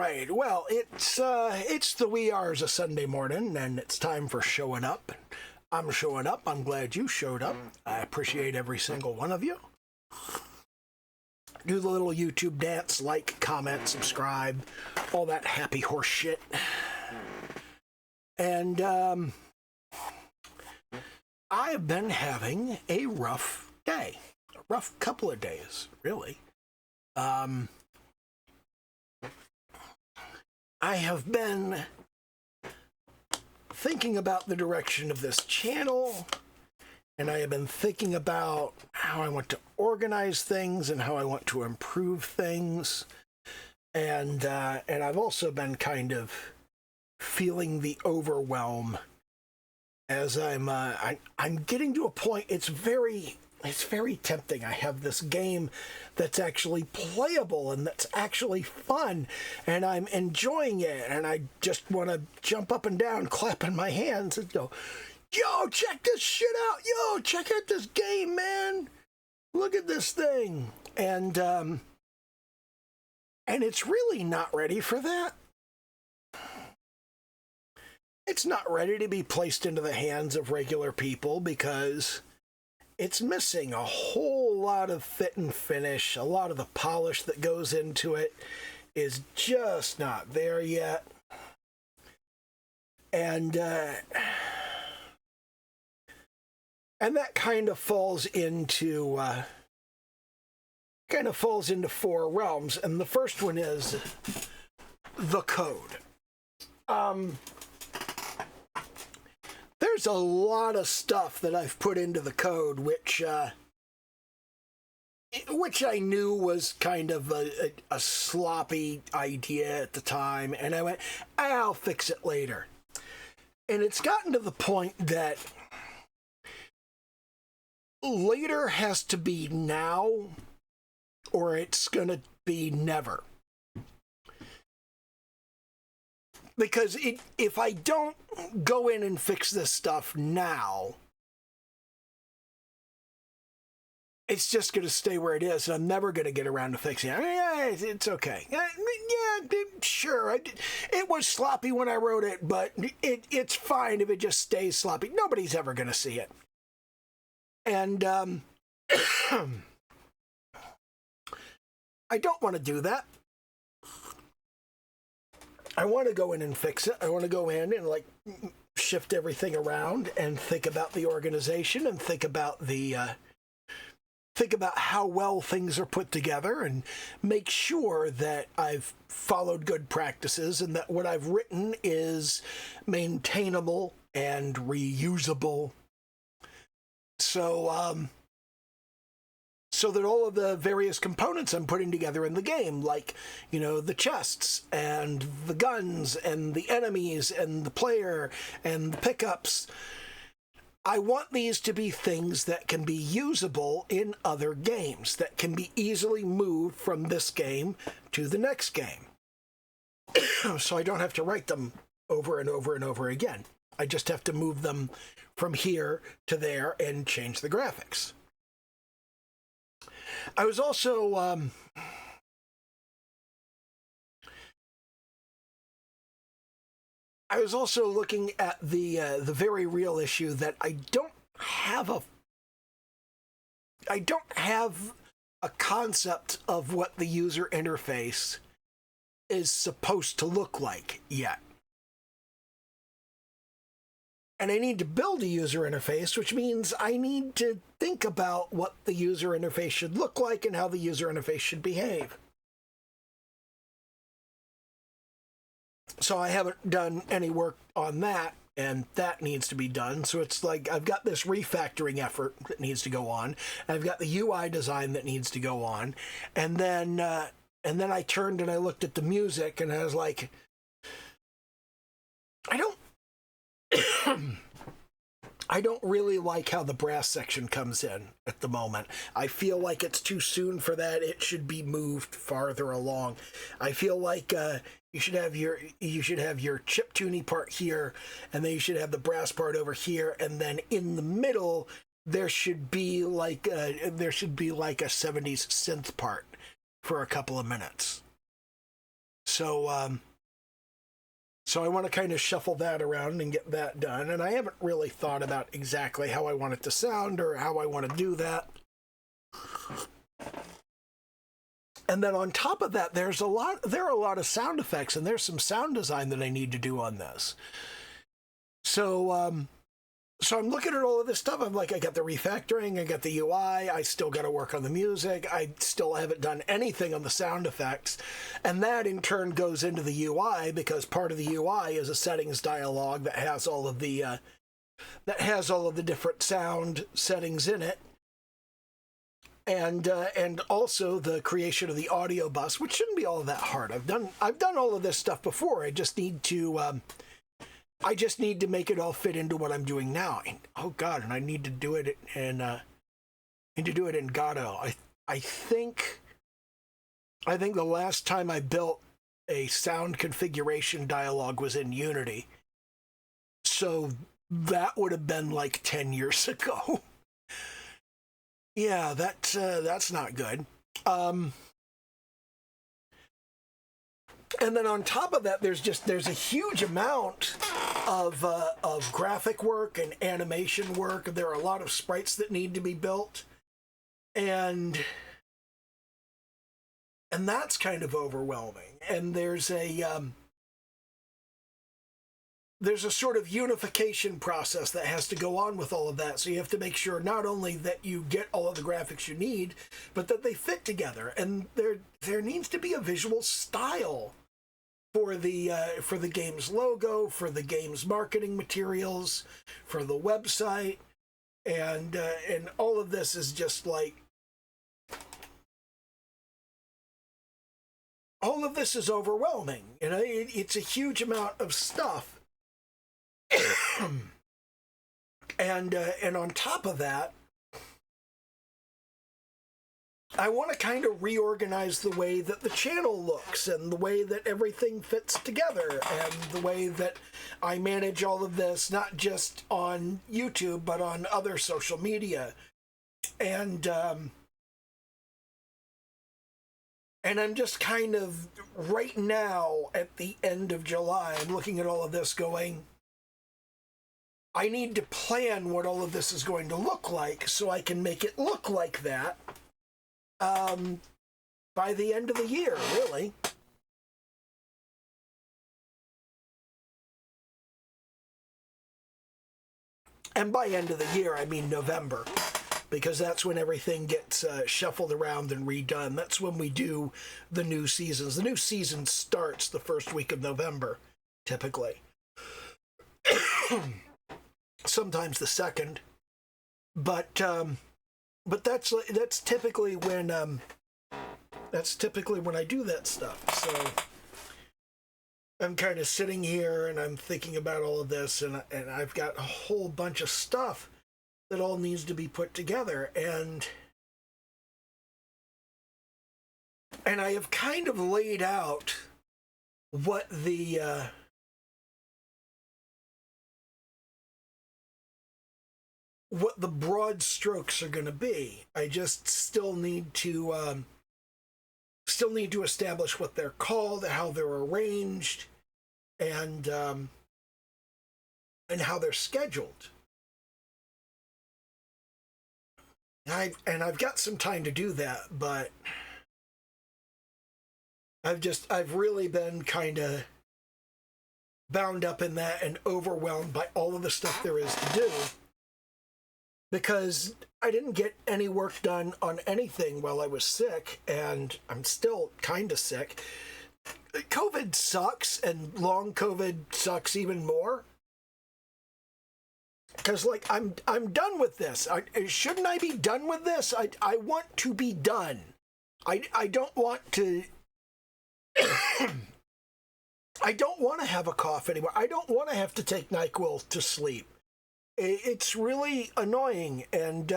right. Well, it's the wee hours of Sunday morning, and it's time for showing up. I'm showing up. I'm glad you showed up. I appreciate every single one of you. Do the little YouTube dance, like, comment, subscribe, all that happy horse shit. And I have been having a rough day, a rough couple of days, really. I have been thinking about the direction of this channel, and I have been thinking about how I want to organize things and how I want to improve things, and I've also been kind of feeling the overwhelm as I'm getting to a point. It's very tempting. I have this game that's actually playable and that's actually fun, and I'm enjoying it, and I just want to jump up and down, clapping my hands and go, yo, check this shit out. Yo, check out this game, man. Look at this thing. And it's really not ready for that. It's not ready to be placed into the hands of regular people because it's missing a whole lot of fit and finish. A lot of the polish that goes into it is just not there yet. And that kind of falls into four realms. And the first one is the code. There's a lot of stuff that I've put into the code, which I knew was kind of a sloppy idea at the time, and I went, I'll fix it later. And it's gotten to the point that later has to be now, or it's gonna be never. Because if I don't go in and fix this stuff now, it's just going to stay where it is, and I'm never going to get around to fixing it. I mean, yeah, it's okay. Yeah, sure. It was sloppy when I wrote it, but it's fine if it just stays sloppy. Nobody's ever going to see it. And I don't want to do that. I want to go in and fix it. I want to go in and like shift everything around and think about the organization and think about how well things are put together and make sure that I've followed good practices and that what I've written is maintainable and reusable. So that all of the various components I'm putting together in the game, like, you know, the chests and the guns and the enemies and the player and the pickups, I want these to be things that can be usable in other games, that can be easily moved from this game to the next game. So I don't have to write them over and over and over again. I just have to move them from here to there and change the graphics. I was also looking at the very real issue that I don't have a concept of what the user interface is supposed to look like yet. And I need to build a user interface, which means I need to think about what the user interface should look like and how the user interface should behave. So I haven't done any work on that, and that needs to be done. So it's like I've got this refactoring effort that needs to go on. I've got the UI design that needs to go on. And then I turned and I looked at the music, and I was like, I don't really like how the brass section comes in at the moment. I feel like it's too soon for that. It should be moved farther along. I feel like you should have your chiptune part here, and then you should have the brass part over here, and then in the middle there should be like a 70s synth part for a couple of minutes. So I want to kind of shuffle that around and get that done. And I haven't really thought about exactly how I want it to sound or how I want to do that. And then on top of that, there are a lot of sound effects, and there's some sound design that I need to do on this. So so I'm looking at all of this stuff. I'm like, I got the refactoring, I got the UI, I still got to work on the music, I still haven't done anything on the sound effects. And that in turn goes into the UI, because part of the UI is a settings dialog that has all of the different sound settings in it. And also the creation of the audio bus, which shouldn't be all that hard. I've done all of this stuff before. I just need to make it all fit into what I'm doing now. And, oh God, and I need to do it in Godot. I think the last time I built a sound configuration dialog was in Unity. So that would have been like 10 years ago. Yeah, that's not good. And then on top of that, there's a huge amount of graphic work and animation work. There are a lot of sprites that need to be built, and that's kind of overwhelming. And there's a sort of unification process that has to go on with all of that. So you have to make sure not only that you get all of the graphics you need, but that they fit together. And there needs to be a visual style for the game's logo, for the game's marketing materials, for the website, and all of this is just like, all of this is overwhelming. You know, it's a huge amount of stuff. And on top of that, I want to kind of reorganize the way that the channel looks and the way that everything fits together and the way that I manage all of this, not just on YouTube, but on other social media. And I'm just kind of, right now, at the end of July, I'm looking at all of this going, I need to plan what all of this is going to look like so I can make it look like that by the end of the year, really. And by end of the year, I mean November, because that's when everything gets shuffled around and redone. That's when we do the new seasons. The new season starts the first week of November, typically. Sometimes the second, but that's typically when I do that stuff. So I'm kind of sitting here and I'm thinking about all of this, and I've got a whole bunch of stuff that all needs to be put together, and I have kind of laid out what the broad strokes are going to be. I just still need to establish what they're called, how they're arranged, and how they're scheduled. I've got some time to do that, but I've really been kind of bound up in that and overwhelmed by all of the stuff there is to do, because I didn't get any work done on anything while I was sick, and I'm still kind of sick. COVID sucks, and long COVID sucks even more. Because, like, I'm done with this. Shouldn't I be done with this? I want to be done. I don't want to... I don't want to have a cough anymore. I don't want to have to take NyQuil to sleep. It's really annoying, and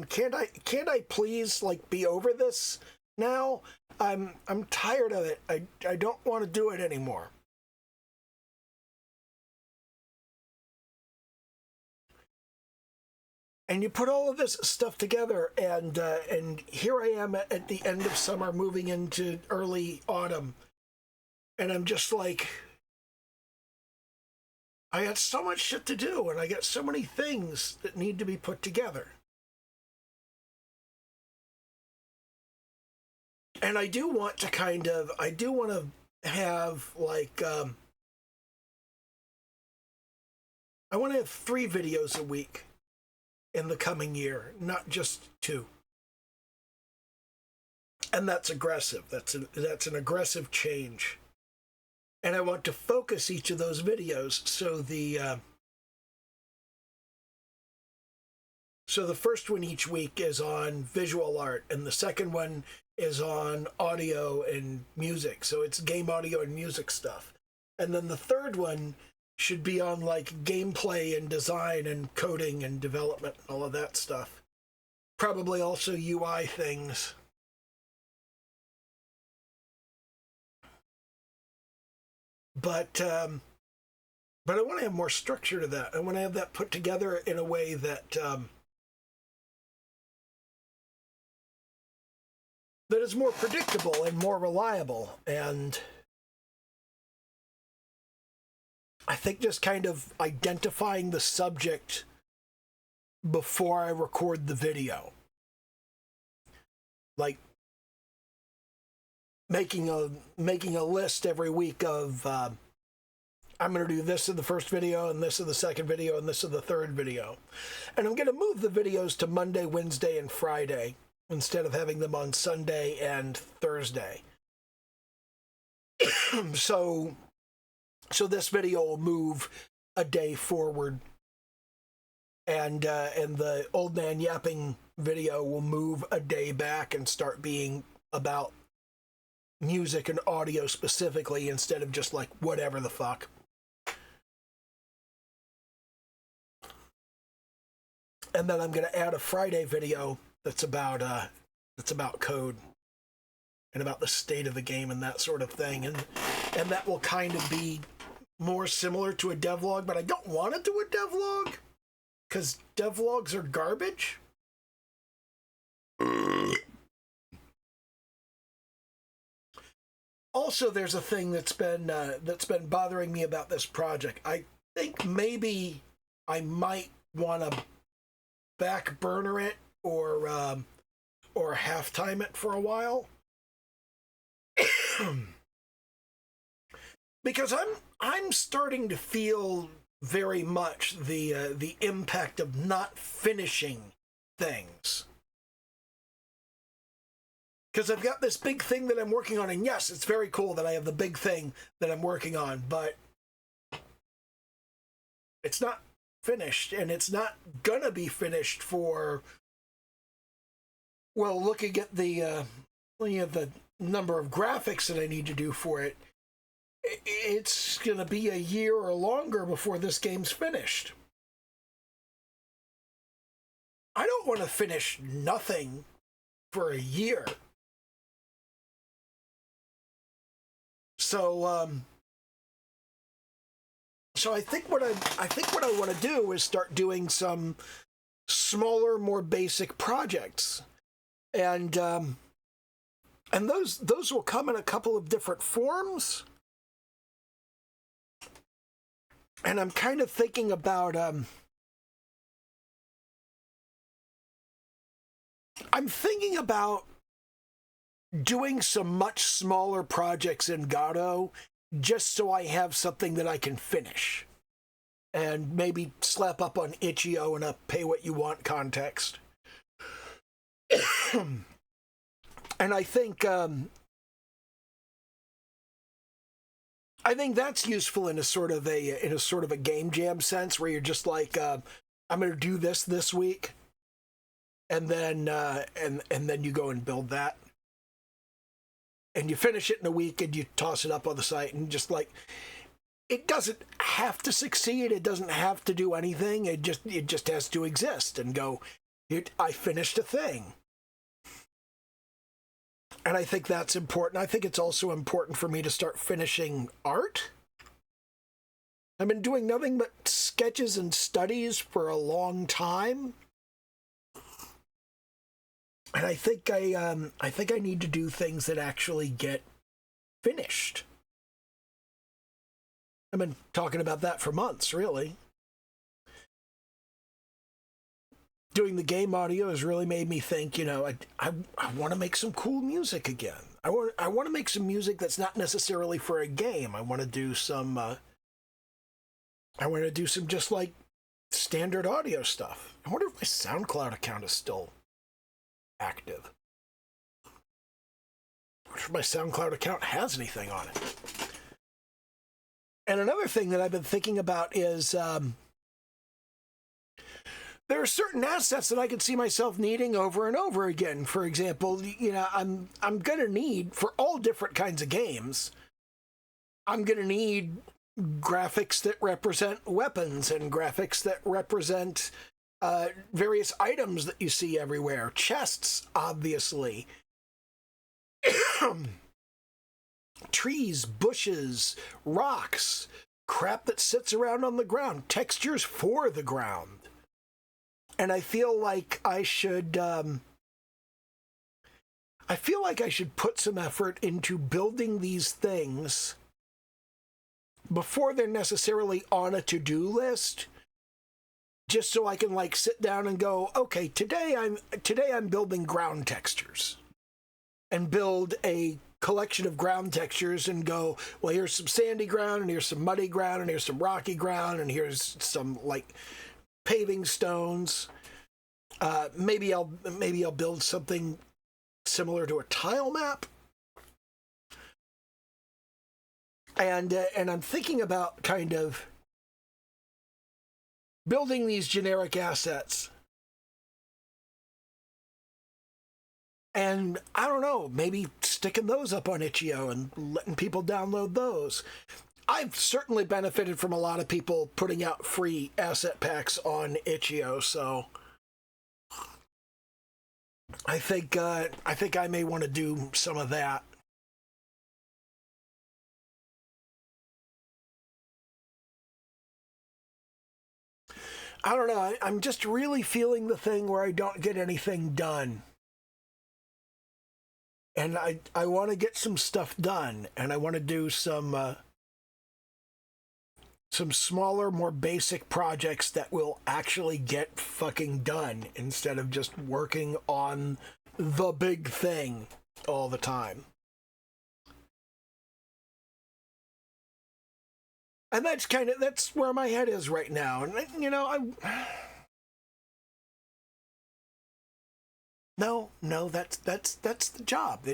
can't I please, like, be over this now? I'm tired of it. I don't want to do it anymore. And you put all of this stuff together, and here I am at the end of summer, moving into early autumn, And I'm just like, I got so much shit to do, and I got so many things that need to be put together. And I do want to have like, I want to have 3 videos a week in the coming year, not just 2. And that's aggressive. That's an aggressive change. And I want to focus each of those videos. So the first one each week is on visual art, and the second one is on audio and music. So it's game audio and music stuff. And then the third one should be on like gameplay and design and coding and development and all of that stuff. Probably also UI things. But I want to have more structure to that. I want to have that put together in a way that that is more predictable and more reliable. And I think just kind of identifying the subject before I record the video, like making a list every week of I'm going to do this in the first video, and this in the second video, and this in the third video. And I'm going to move the videos to Monday, Wednesday, and Friday instead of having them on Sunday and Thursday. So this video will move a day forward, and the old man yapping video will move a day back and start being about music and audio specifically, instead of just like whatever the fuck. And then I'm going to add a Friday video that's about code and about the state of the game and that sort of thing, and that will kind of be more similar to a devlog, but I don't want to do a devlog because devlogs are garbage. Also, there's a thing that's been bothering me about this project. I think maybe I might want to back burner it or halftime it for a while, because I'm starting to feel very much the impact of not finishing things. Because I've got this big thing that I'm working on, and yes, it's very cool that I have the big thing that I'm working on, but it's not finished, and it's not gonna be finished for, well, looking at the number of graphics that I need to do for it, it's gonna be a year or longer before this game's finished. I don't want to finish nothing for a year. So I think what I want to do is start doing some smaller, more basic projects, and those will come in a couple of different forms. And I'm kind of thinking about doing some much smaller projects in Godot, just so I have something that I can finish, and maybe slap up on itch.io in a pay-what-you-want context. And I think that's useful in a sort of a game jam sense, where you're just like, I'm going to do this week, and then you go and build that. And you finish it in a week, and you toss it up on the site, and just like, it doesn't have to succeed. It doesn't have to do anything. It just has to exist and go, I finished a thing. And I think that's important. I think it's also important for me to start finishing art. I've been doing nothing but sketches and studies for a long time. And I think I need to do things that actually get finished. I've been talking about that for months, really. Doing the game audio has really made me think, you know, I want to make some cool music again. I want to make some music that's not necessarily for a game. I want to do some just like standard audio stuff. I wonder if my SoundCloud account is still active. I wonder if my SoundCloud account has anything on it. And another thing that I've been thinking about is there are certain assets that I can see myself needing over and over again. For example, you know, I'm gonna need, for all different kinds of games, I'm gonna need graphics that represent weapons and graphics that represent various items that you see everywhere. Chests, obviously. Trees, bushes, rocks, crap that sits around on the ground, textures for the ground. And I feel like I should put some effort into building these things before they're necessarily on a to-do list, just so I can like sit down and go, okay, today I'm building ground textures, and build a collection of ground textures and go, well, here's some sandy ground, and here's some muddy ground, and here's some rocky ground, and here's some like paving stones. Maybe I'll build something similar to a tile map. And I'm thinking about kind of building these generic assets. And I don't know, maybe sticking those up on eugh and letting people download those. I've certainly benefited from a lot of people putting out free asset packs on eugh, so I think I may want to do some of that. I don't know. I'm just really feeling the thing where I don't get anything done. And I want to get some stuff done, and I want to do some smaller, more basic projects that will actually get fucking done instead of just working on the big thing all the time. And that's where my head is right now. And you know, No, that's the job.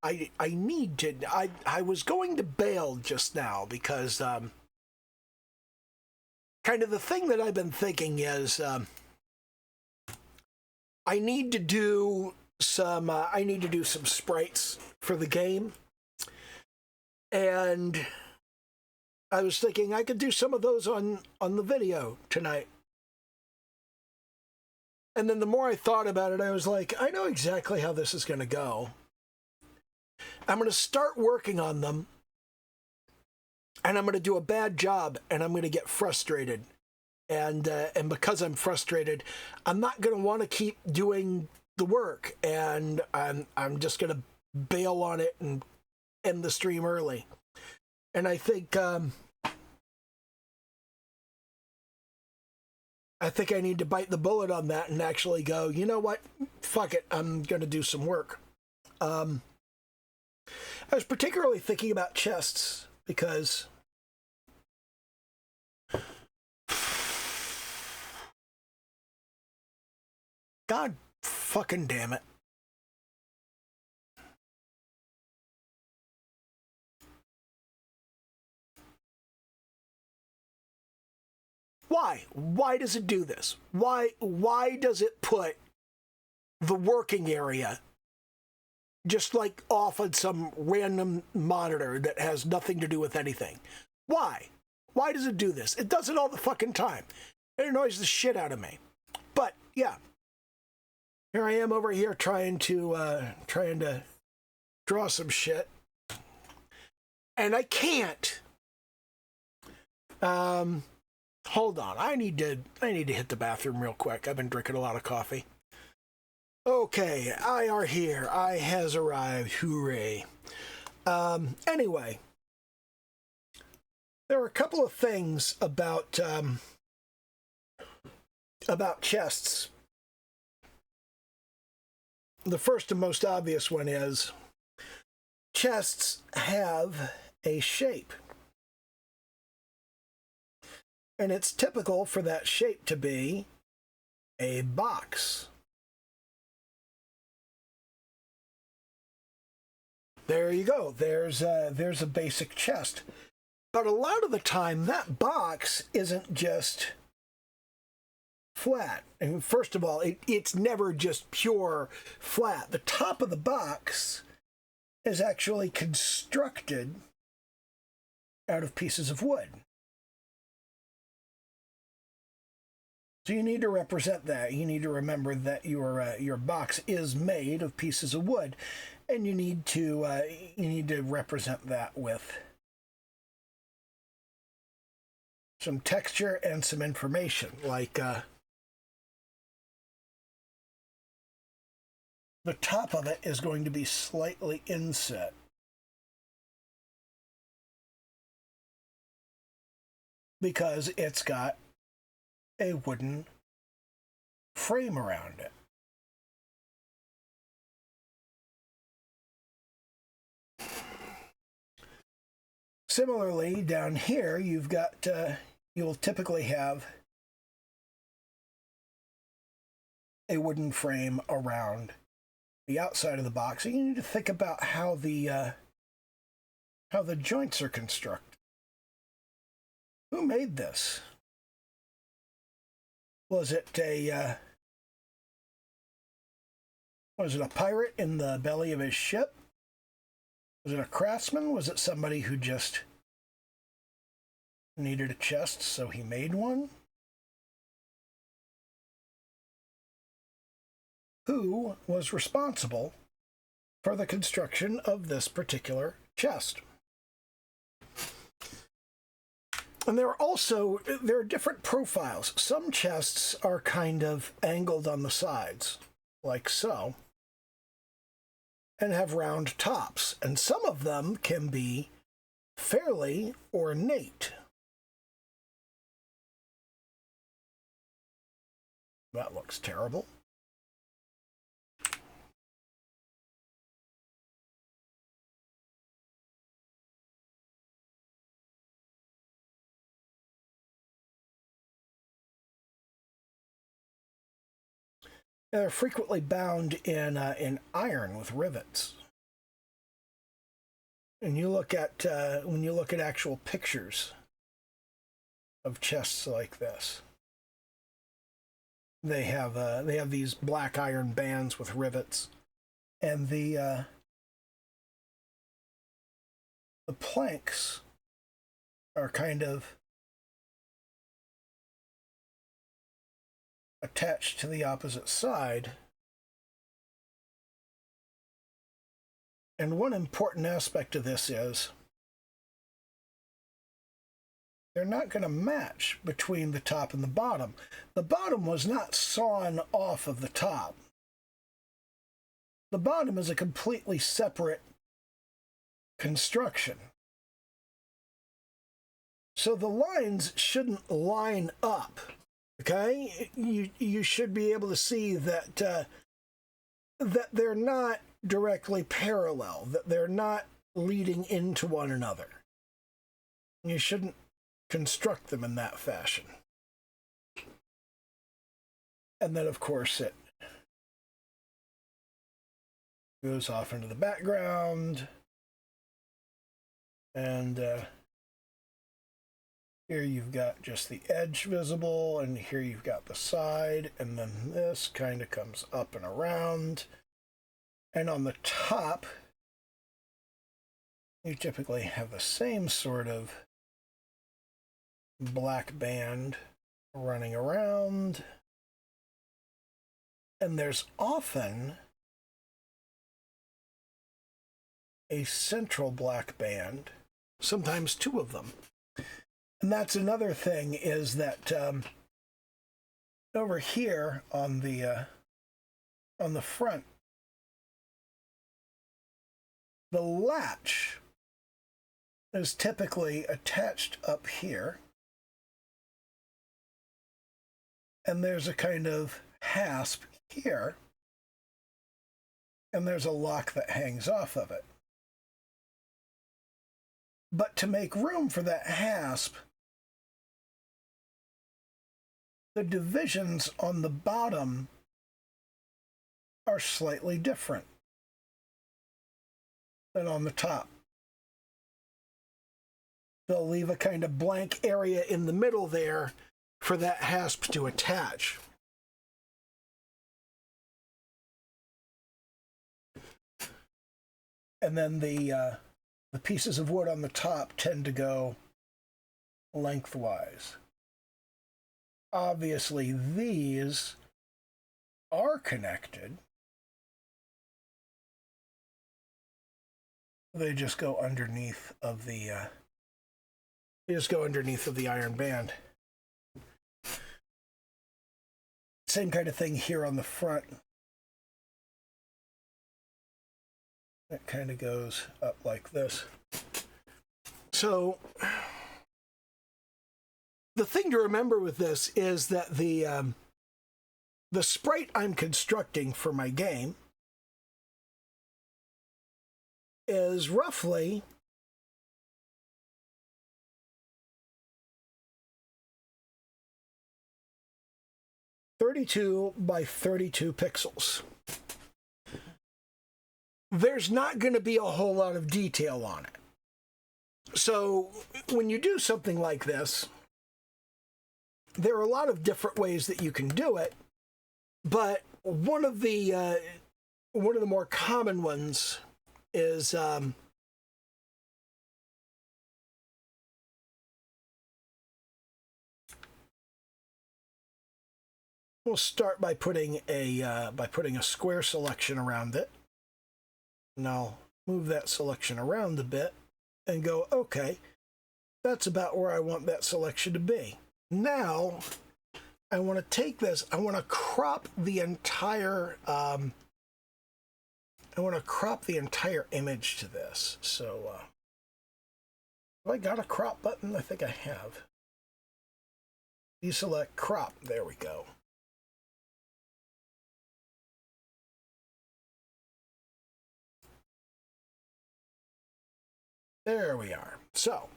I need to. I was going to bail just now because kind of the thing that I've been thinking is I need to do some sprites for the game, and I was thinking I could do some of those on the video tonight. And then the more I thought about it, I was like, I know exactly how this is going to go. I'm going to start working on them, and I'm going to do a bad job, and I'm going to get frustrated. And because I'm frustrated, I'm not going to want to keep doing the work, and I'm just going to bail on it and end the stream early. And I think I need to bite the bullet on that and actually go, you know what? Fuck it. I'm going to do some work. I was particularly thinking about chests because God fucking damn it. Why? Why does it do this? Why does it put the working area just like off on some random monitor that has nothing to do with anything? Why? Why does it do this? It does it all the fucking time. It annoys the shit out of me. But yeah, here I am over here trying to draw some shit, and I can't. Hold on. I need to hit the bathroom real quick. I've been drinking a lot of coffee. Okay, I are here. I has arrived. Hooray. Anyway, There are a couple of things about chests. The first and most obvious one is chests have a shape. And it's typical for that shape to be a box. There you go. There's a basic chest. But a lot of the time, that box isn't just flat. And first of all, it's never just pure flat. The top of the box is actually constructed out of pieces of wood. So you need to represent that. You need to remember that your box is made of pieces of wood, and you need to represent that with some texture and some information, like the top of it is going to be slightly inset. Because it's got a wooden frame around it. Similarly, down here, you'll typically have a wooden frame around the outside of the box. So you need to think about how the joints are constructed. Who made this? Was it a pirate in the belly of his ship? Was it a craftsman? Was it somebody who just needed a chest, so he made one? Who was responsible for the construction of this particular chest? And there are different profiles. Some chests are kind of angled on the sides, like so, and have round tops. And some of them can be fairly ornate. That looks terrible. They're frequently bound in iron with rivets. And you look at when you look at actual pictures of chests like this, they have these black iron bands with rivets, and the planks are kind of attached to the opposite side. And one important aspect of this is they're not going to match between the top and the bottom. The bottom was not sawn off of the top. The bottom is a completely separate construction. So the lines shouldn't line up. Okay, you should be able to see that that they're not directly parallel, that they're not leading into one another. You shouldn't construct them in that fashion. And then, of course, it goes off into the background, and here you've got just the edge visible, and here you've got the side, and then this kind of comes up and around. And on the top, you typically have the same sort of black band running around. And there's often a central black band, sometimes two of them. And that's another thing, is that over here on the front, the latch is typically attached up here. And there's a kind of hasp here. And there's a lock that hangs off of it. But to make room for that hasp, the divisions on the bottom are slightly different than on the top. They'll leave a kind of blank area in the middle there for that hasp to attach. And then the pieces of wood on the top tend to go lengthwise. Obviously, these are connected. They just go underneath of the iron band. Same kind of thing here on the front. That kind of goes up like this. So the thing to remember with this is that the sprite I'm constructing for my game is roughly 32 by 32 pixels. There's not going to be a whole lot of detail on it. So when you do something like this, there are a lot of different ways that you can do it, but one of the more common ones is we'll start by putting a square selection around it. And I'll move that selection around a bit and go, okay, that's about where I want that selection to be. Now, I want to take this, I want to crop the entire image to this. So, have I got a crop button? I think I have. Deselect crop. There we go. There we are. So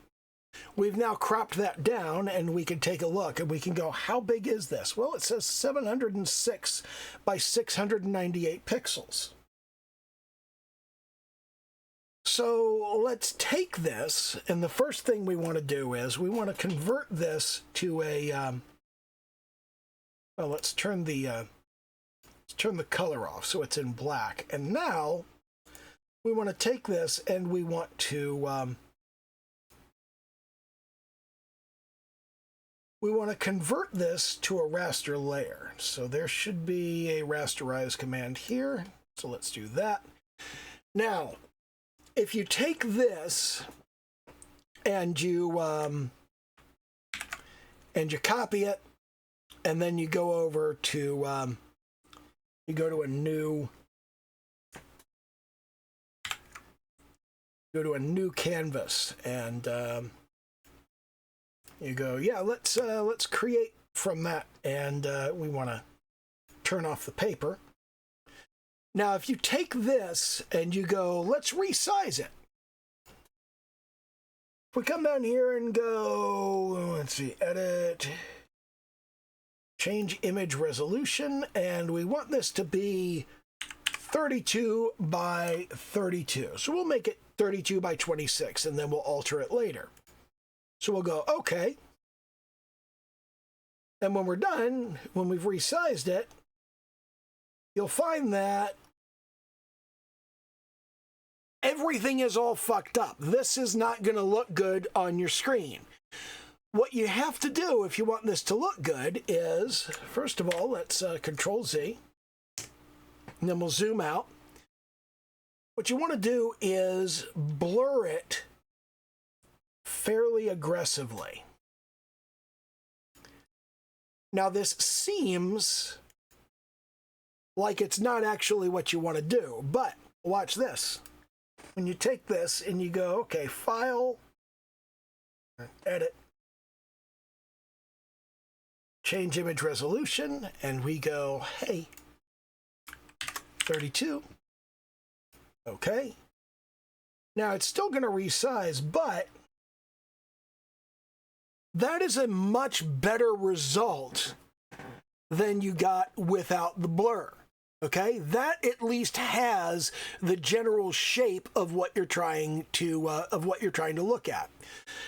we've now cropped that down, and we can take a look and we can go, how big is this? Well, it says 706 by 698 pixels. So let's take this, and the first thing we want to do is we want to convert this to a, well, let's turn the color off so it's in black. And now we want to take this and we want to convert this to a raster layer. So there should be a rasterize command here. So let's do that. Now, if you take this and you copy it, and then you go over to you go to a new canvas, and you go, yeah, let's create from that, and we want to turn off the paper. Now, if you take this and you go, let's resize it. If we come down here and go, let's see, edit, change image resolution, and we want this to be 32 by 32. So we'll make it 32 by 26, and then we'll alter it later. So we'll go, okay. And when we're done, when we've resized it, you'll find that everything is all fucked up. This is not going to look good on your screen. What you have to do if you want this to look good is, first of all, let's Control Z, and then we'll zoom out. What you want to do is blur it fairly aggressively. Now, this seems like it's not actually what you want to do, but watch this. When you take this and you go, okay, File, Edit, change image resolution, and we go, hey, 32. Okay. Now it's still going to resize, but that is a much better result than you got without the blur. Okay, that at least has the general shape of what you're trying to look at.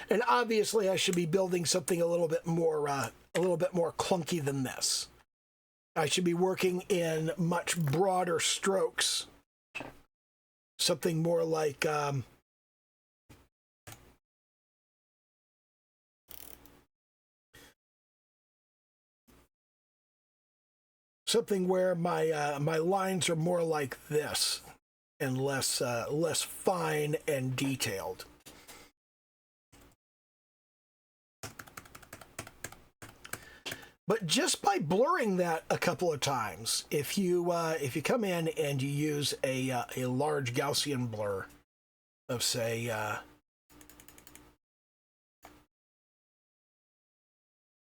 And obviously, I should be building something a little bit more clunky than this. I should be working in much broader strokes. Something more like something where my lines are more like this and less fine and detailed. But just by blurring that a couple of times, if you come in and you use a large Gaussian blur of say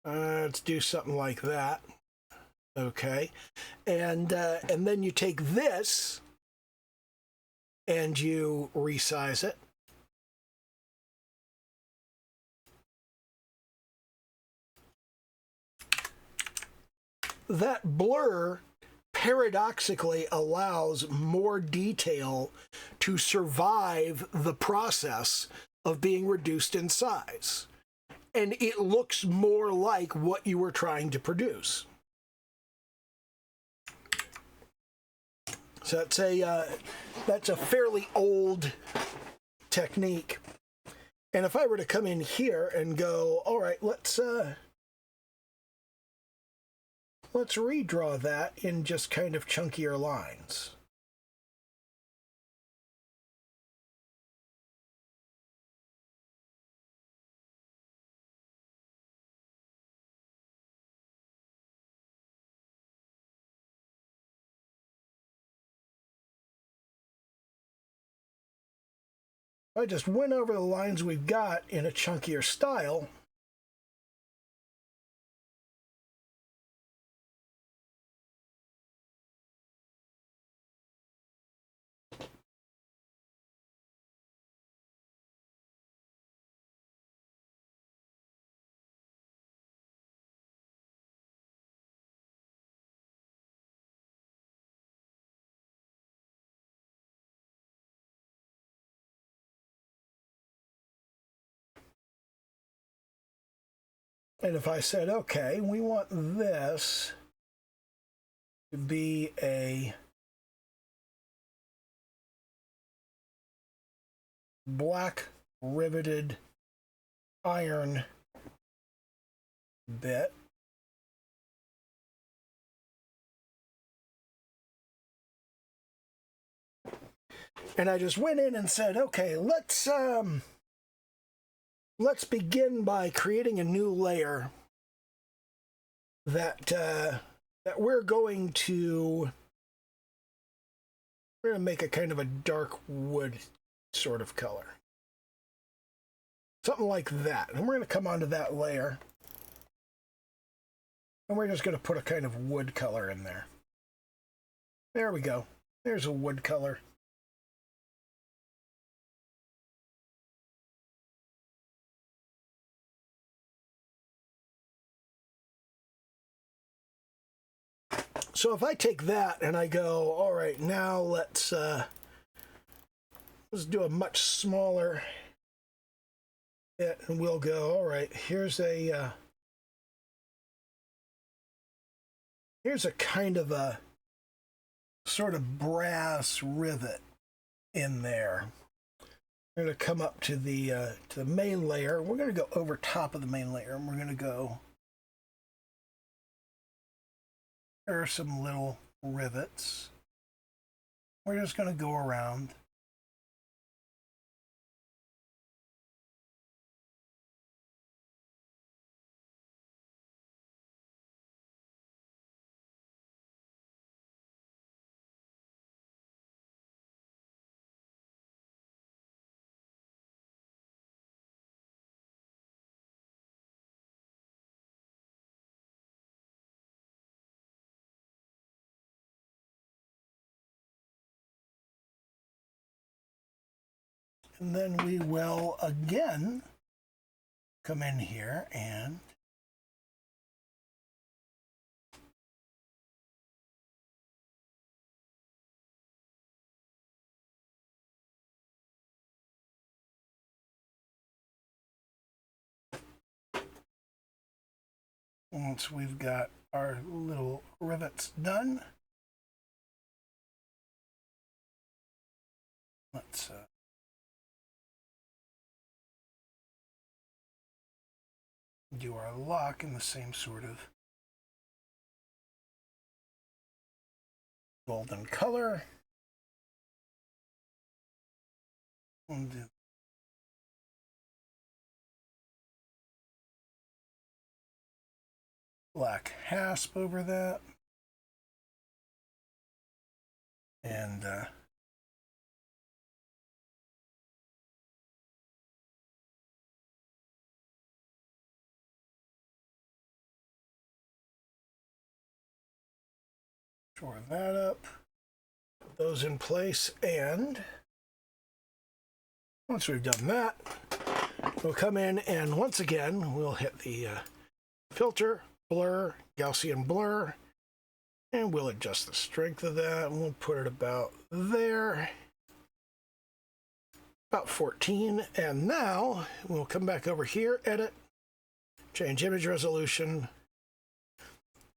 let's do something like that. Okay, and then you take this and you resize it. That blur paradoxically allows more detail to survive the process of being reduced in size. And it looks more like what you were trying to produce. So that's a fairly old technique. And if I were to come in here and go, all right, let's redraw that in just kind of chunkier lines. I just went over the lines we've got in a chunkier style. And if I said, okay, we want this to be a black riveted iron bit. And I just went in and said, okay, let's begin by creating a new layer that we're going to make a kind of a dark wood sort of color. Something like that. And we're going to come onto that layer. And we're just going to put a kind of wood color in there. There we go. There's a wood color. So if I take that and I go, all right, now let's do a much smaller bit, and we'll go, all right, here's a kind of a sort of brass rivet in there. We're going to come up to the main layer. We're going to go over top of the main layer, and we're going to go. There are some little rivets. We're just going to go around. And then we will again come in here and once we've got our little rivets done, let's do our lock in the same sort of golden color. We'll do black hasp over that. And shore that up, put those in place, and once we've done that, we'll come in and once again, we'll hit the filter, blur, Gaussian blur, and we'll adjust the strength of that, and we'll put it about there, about 14, and now we'll come back over here, edit, change image resolution,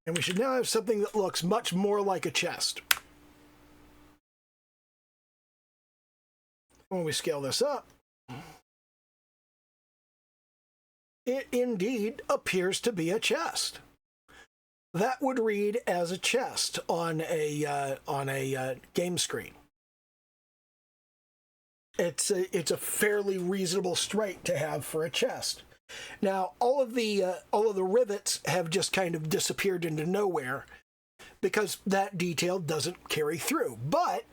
and we should now have something that looks much more like a chest. When we scale this up, it indeed appears to be a chest. That would read as a chest on a game screen. It's a fairly reasonable straight to have for a chest. Now, all of the rivets have just kind of disappeared into nowhere because that detail doesn't carry through. But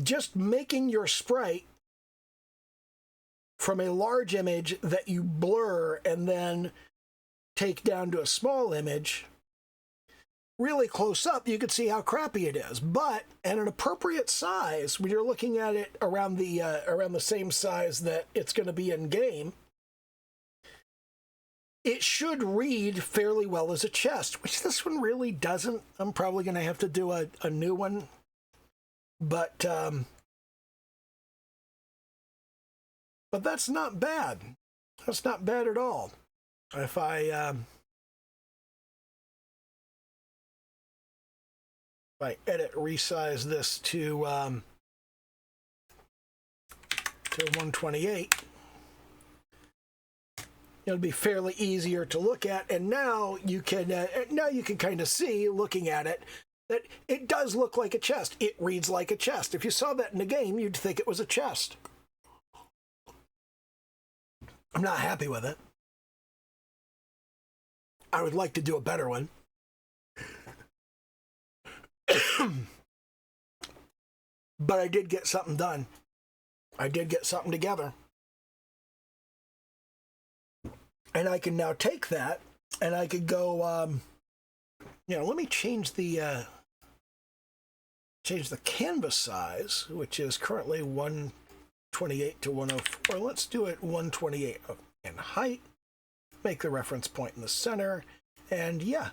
just making your sprite from a large image that you blur and then take down to a small image, really close up, you can see how crappy it is. But at an appropriate size, when you're looking at it around the same size that it's going to be in game, it should read fairly well as a chest, which this one really doesn't. I'm probably going to have to do a new one. But that's not bad. That's not bad at all. If I edit, resize this to 128, it'll be fairly easier to look at. And now you can kind of see, looking at it, that it does look like a chest. It reads like a chest. If you saw that in the game, you'd think it was a chest. I'm not happy with it. I would like to do a better one. But I did get something done. I did get something together. And I can now take that and I could go, let me change the canvas size, which is currently 128 to 104. Let's do it 128 in height. Make the reference point in the center, and yeah.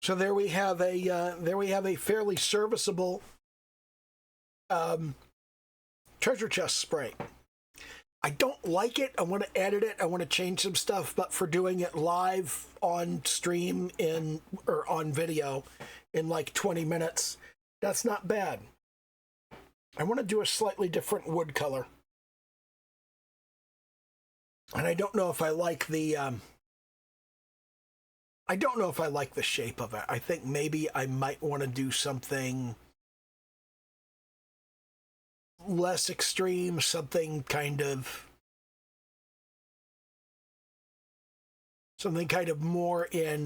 So there we have a fairly serviceable treasure chest sprite. I don't like it. I want to edit it. I want to change some stuff, but for doing it live on stream or on video in like 20 minutes, that's not bad. I want to do a slightly different wood color. And I don't know if I like the shape of it. I think maybe I might want to do something less extreme, something kind of more in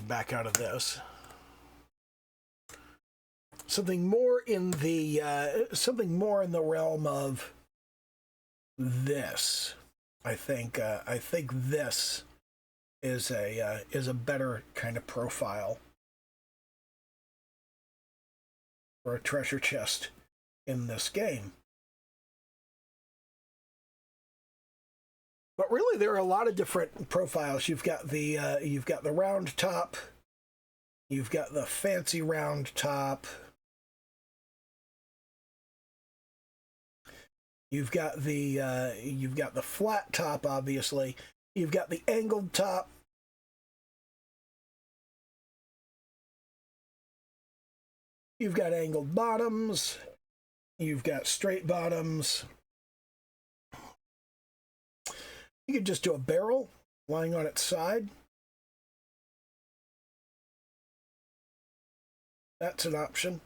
back out of this. something more in the realm of this. I think this is a better kind of profile for a treasure chest in this game. But really, there are a lot of different profiles. You've got the round top. You've got the fancy round top. You've got the flat top, obviously. You've got the angled top. You've got angled bottoms. You've got straight bottoms. You could just do a barrel lying on its side. That's an option.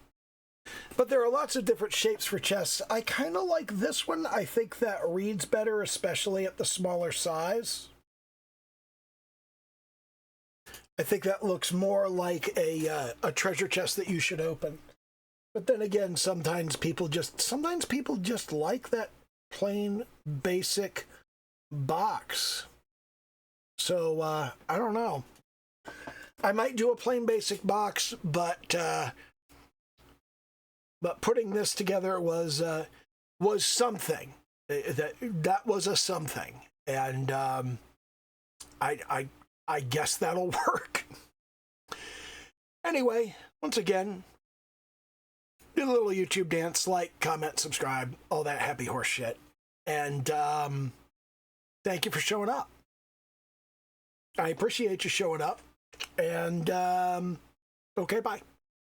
But there are lots of different shapes for chests. I kind of like this one. I think that reads better, especially at the smaller size. I think that looks more like a treasure chest that you should open. But then again, sometimes people just like that plain basic box. So I don't know. I might do a plain basic box, but putting this together was something. That was a something, and I guess that'll work. Anyway, once again, do a little YouTube dance, like, comment, subscribe, all that happy horse shit, and thank you for showing up. I appreciate you showing up, and okay, bye.